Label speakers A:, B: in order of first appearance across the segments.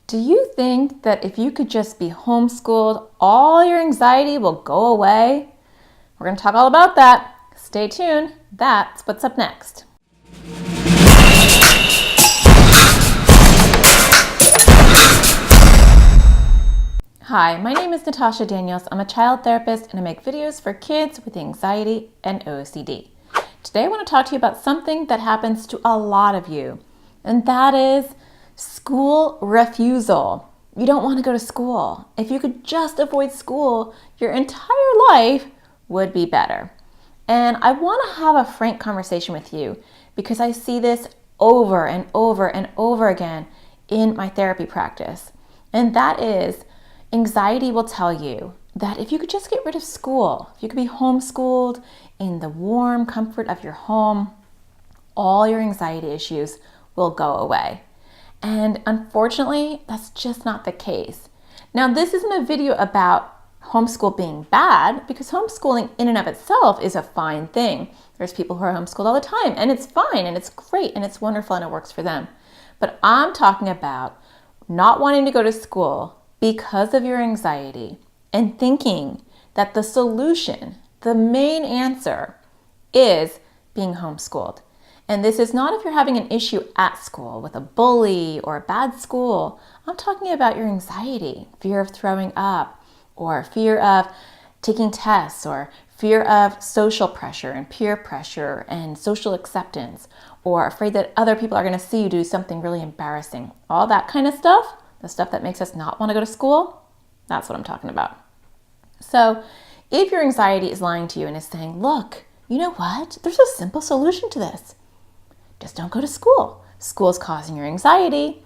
A: Do you think that if you could just be homeschooled, all your anxiety will go away? We're going to talk all about that. Stay tuned. That's what's up next. Hi, my name is Natasha Daniels. I'm a child therapist and I make videos for kids with anxiety and OCD. Today I want to talk to you about something that happens to a lot of you, and that is school refusal. You don't want to go to school. If you could just avoid school, your entire life would be better. And I want to have a frank conversation with you because I see this over and over and over again in my therapy practice. And that is, anxiety will tell you that if you could just get rid of school, if you could be homeschooled in the warm comfort of your home, all your anxiety issues will go away. And unfortunately, that's just not the case. Now, this isn't a video about homeschool being bad, because homeschooling in and of itself is a fine thing. There's people who are homeschooled all the time, and it's fine, and it's great, and it's wonderful, and it works for them. But I'm talking about not wanting to go to school because of your anxiety and thinking that the solution, the main answer, is being homeschooled. And this is not if you're having an issue at school with a bully or a bad school. I'm talking about your anxiety, fear of throwing up, or fear of taking tests, or fear of social pressure and peer pressure and social acceptance, or afraid that other people are going to see you do something really embarrassing. All that kind of stuff, the stuff that makes us not want to go to school, that's what I'm talking about. So if your anxiety is lying to you and is saying, look, you know what? There's a simple solution to this. Just don't go to school. School's causing your anxiety.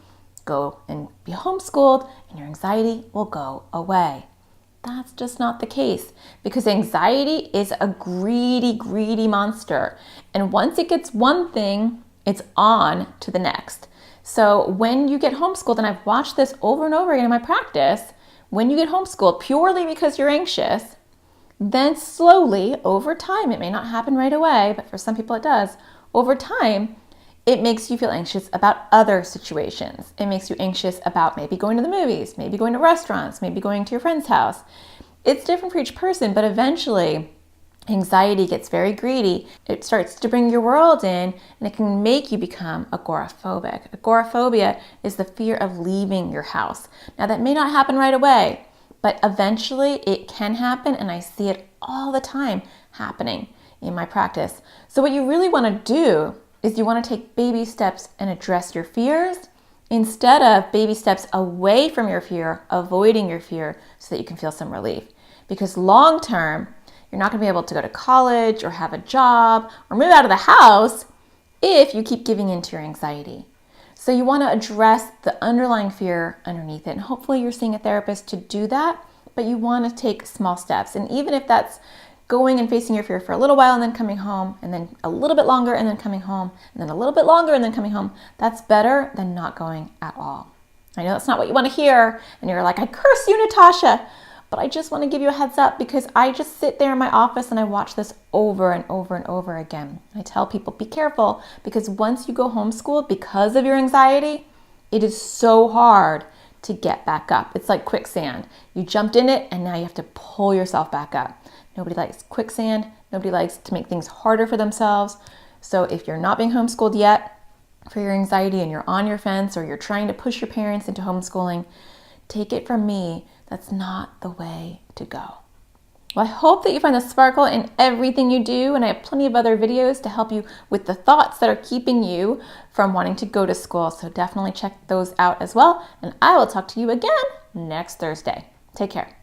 A: Go and be homeschooled and your anxiety will go away. That's just not the case, because anxiety is a greedy, greedy monster. And once it gets one thing, it's on to the next. So when you get homeschooled, and I've watched this over and over again in my practice, when you get homeschooled purely because you're anxious, then slowly over time, it may not happen right away, but for some people it does, over time, it makes you feel anxious about other situations. It makes you anxious about maybe going to the movies, maybe going to restaurants, maybe going to your friend's house. It's different for each person, but eventually anxiety gets very greedy. It starts to bring your world in, and it can make you become agoraphobic. Agoraphobia is the fear of leaving your house. Now, that may not happen right away, but eventually it can happen, and I see it all the time happening in my practice. So what you really want to do is you want to take baby steps and address your fears instead of baby steps away from your fear, avoiding your fear so that you can feel some relief. Because long term, you're not going to be able to go to college or have a job or move out of the house if you keep giving in to your anxiety. So you want to address the underlying fear underneath it. And hopefully you're seeing a therapist to do that, but you want to take small steps. And even if that's going and facing your fear for a little while and then coming home, and then a little bit longer and then coming home, and then a little bit longer and then coming home, that's better than not going at all. I know that's not what you want to hear, and you're like, I curse you, Natasha, but I just want to give you a heads up because I just sit there in my office and I watch this over and over and over again. I tell people, be careful, because once you go homeschooled because of your anxiety, it is so hard to get back up. It's like quicksand. You jumped in it and now you have to pull yourself back up. Nobody likes quicksand. Nobody likes to make things harder for themselves. So if you're not being homeschooled yet for your anxiety and you're on your fence, or you're trying to push your parents into homeschooling, take it from me, that's not the way to go. Well, I hope that you find the sparkle in everything you do, and I have plenty of other videos to help you with the thoughts that are keeping you from wanting to go to school. So definitely check those out as well, and I will talk to you again next Thursday. Take care.